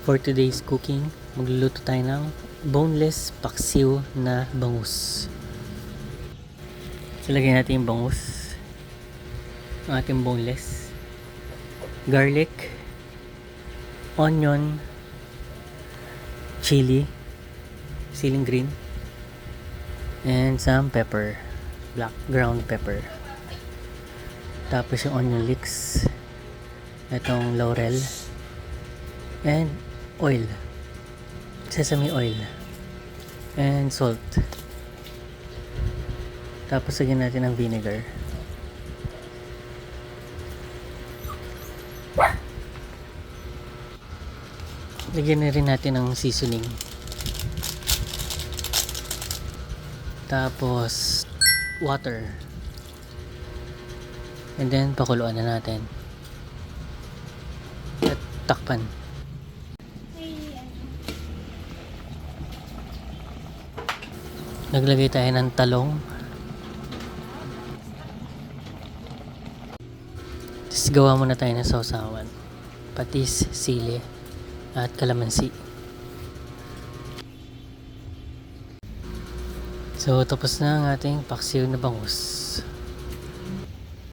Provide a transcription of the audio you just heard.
For today's cooking, magluluto tayo ng boneless paksiw na bangus. So, lagyan natin yung bangus, ang ating boneless, garlic, onion, chili, siling green, and some pepper, black ground pepper. Tapos yung onion leeks, itong laurel, and oil, sesame oil, and salt. Tapos lagyan natin ng vinegar. Lagyan na rin natin ng seasoning. Tapos water. And then pakuluan na natin. At takpan. Naglagay tayo ng talong. Tapos gawa muna tayo ng sausawan. Patis, sili, at kalamansi. So tapos na ang ating paksiw na bangus.